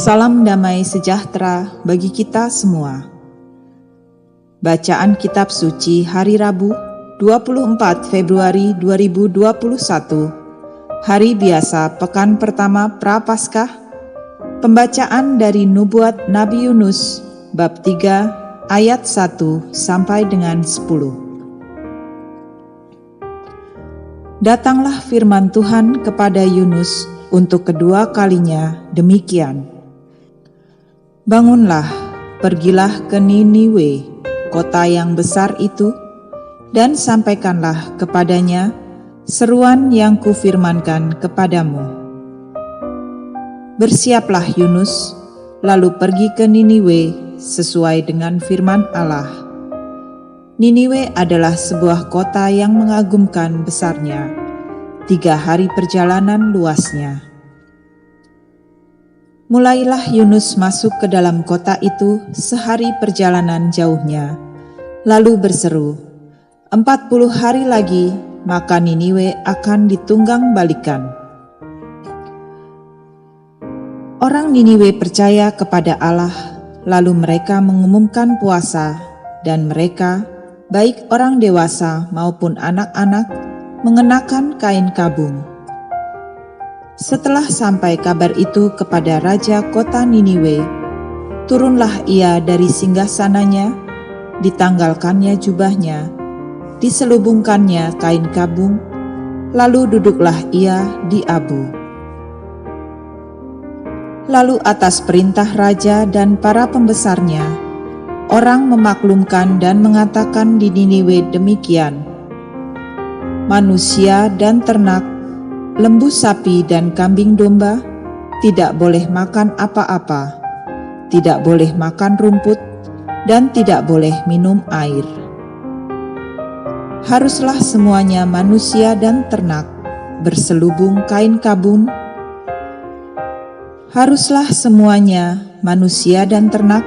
Salam damai sejahtera bagi kita semua. Bacaan Kitab Suci Hari Rabu, 24 Februari 2021, Hari Biasa Pekan Pertama Prapaskah. Pembacaan dari Nubuat Nabi Yunus, bab 3, ayat 1 sampai dengan 10. Datanglah firman Tuhan kepada Yunus untuk kedua kalinya demikian. Bangunlah, pergilah ke Niniwe, kota yang besar itu, dan sampaikanlah kepadanya seruan yang kufirmankan kepadamu. Bersiaplah Yunus, lalu pergi ke Niniwe sesuai dengan firman Allah. Niniwe adalah sebuah kota yang mengagumkan besarnya, 3 hari perjalanan luasnya. Mulailah Yunus masuk ke dalam kota itu sehari perjalanan jauhnya, lalu berseru, 40 hari lagi, maka Niniwe akan ditunggang balikan. Orang Niniwe percaya kepada Allah, lalu mereka mengumumkan puasa, dan mereka, baik orang dewasa maupun anak-anak, mengenakan kain kabung. Setelah sampai kabar itu kepada raja kota Niniwe, turunlah ia dari singgasananya, ditanggalkannya jubahnya, diselubungkannya kain kabung, lalu duduklah ia di abu. Lalu atas perintah raja dan para pembesarnya, orang memaklumkan dan mengatakan di Niniwe demikian, manusia dan ternak, lembu sapi dan kambing domba tidak boleh makan apa-apa, tidak boleh makan rumput, dan tidak boleh minum air. Haruslah semuanya manusia dan ternak berselubung kain kabung. Haruslah semuanya manusia dan ternak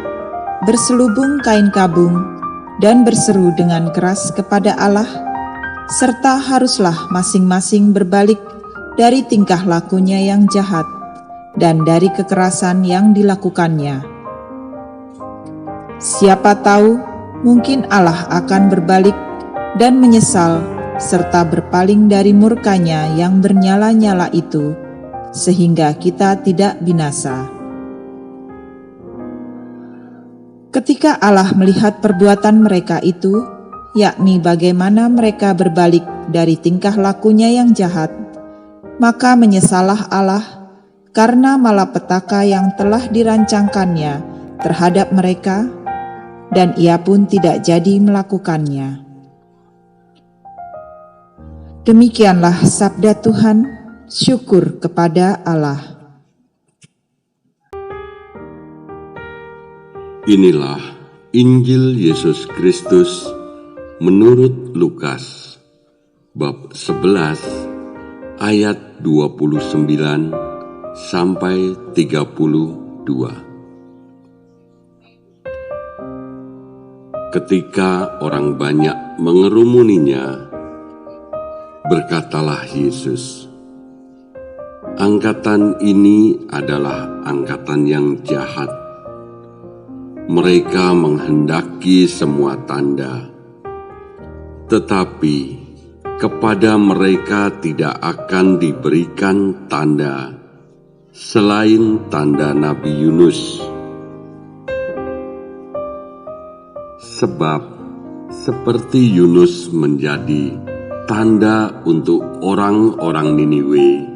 berselubung kain kabung dan berseru dengan keras kepada Allah, serta haruslah masing-masing berbalik dari tingkah lakunya yang jahat dan dari kekerasan yang dilakukannya. Siapa tahu, mungkin Allah akan berbalik dan menyesal serta berpaling dari murkanya yang bernyala-nyala itu, sehingga kita tidak binasa. Ketika Allah melihat perbuatan mereka itu, yakni bagaimana mereka berbalik dari tingkah lakunya yang jahat, maka menyesallah Allah karena malapetaka yang telah dirancangkannya terhadap mereka, dan ia pun tidak jadi melakukannya. Demikianlah sabda Tuhan, syukur kepada Allah. Inilah Injil Yesus Kristus menurut Lukas, bab 11, ayat 29 sampai 32. Ketika orang banyak mengerumuninya, berkatalah Yesus, angkatan ini adalah angkatan yang jahat. Mereka menghendaki semua tanda, tetapi kepada mereka tidak akan diberikan tanda selain tanda Nabi Yunus. Sebab seperti Yunus menjadi tanda untuk orang-orang Niniwe,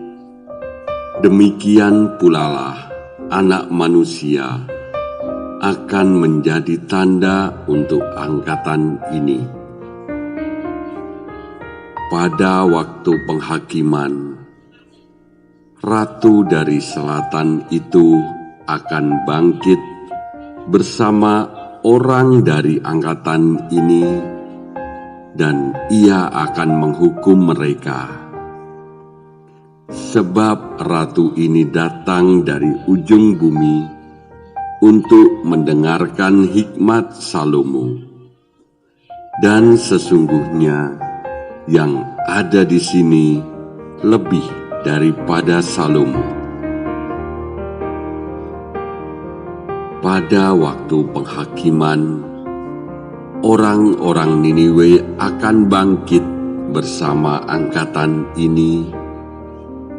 demikian pulalah Anak Manusia akan menjadi tanda untuk angkatan ini. Pada waktu penghakiman, ratu dari selatan itu akan bangkit bersama orang dari angkatan ini, dan ia akan menghukum mereka. Sebab ratu ini datang dari ujung bumi untuk mendengarkan hikmat Salomo. Dan sesungguhnya yang ada di sini lebih daripada Salomo. Pada waktu penghakiman, orang-orang Niniwe akan bangkit bersama angkatan ini,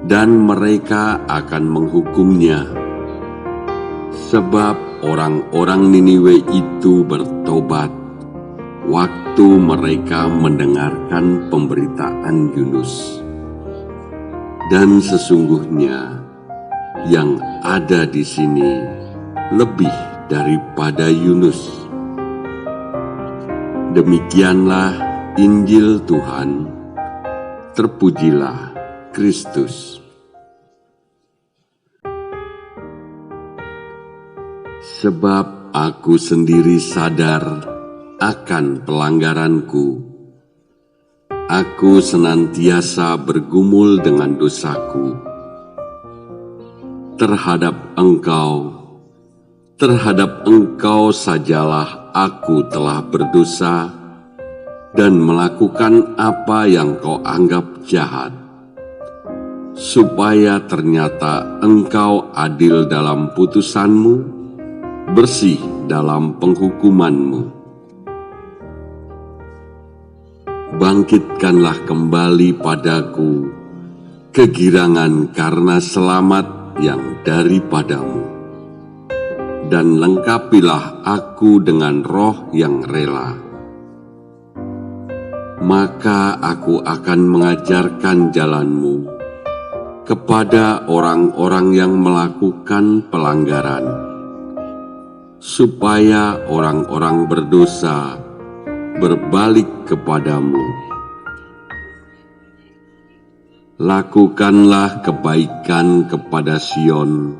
dan mereka akan menghukumnya, sebab orang-orang Niniwe itu bertobat waktu mereka mendengarkan pemberitaan Yunus. Dan sesungguhnya yang ada di sini lebih daripada Yunus. Demikianlah Injil Tuhan. Terpujilah Kristus. Sebab aku sendiri sadar akan pelanggaranku. Aku senantiasa bergumul dengan dosaku. Terhadap Engkau sajalah aku telah berdosa dan melakukan apa yang Kau anggap jahat, supaya ternyata Engkau adil dalam putusanmu, bersih dalam penghukumanmu. Bangkitkanlah kembali padaku kegirangan karena selamat yang daripadamu, dan lengkapilah aku dengan roh yang rela. Maka aku akan mengajarkan jalanmu kepada orang-orang yang melakukan pelanggaran, supaya orang-orang berdosa berbalik kepadamu. Lakukanlah kebaikan kepada Sion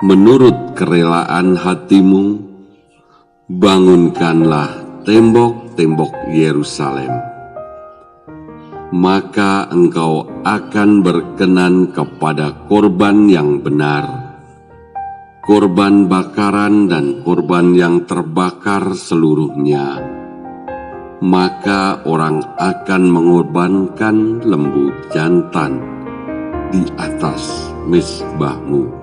menurut kerelaan hatimu. Bangunkanlah tembok-tembok Yerusalem. Maka engkau akan berkenan kepada korban yang benar, korban bakaran dan korban yang terbakar seluruhnya. Maka orang akan mengorbankan lembu jantan di atas mezbahmu.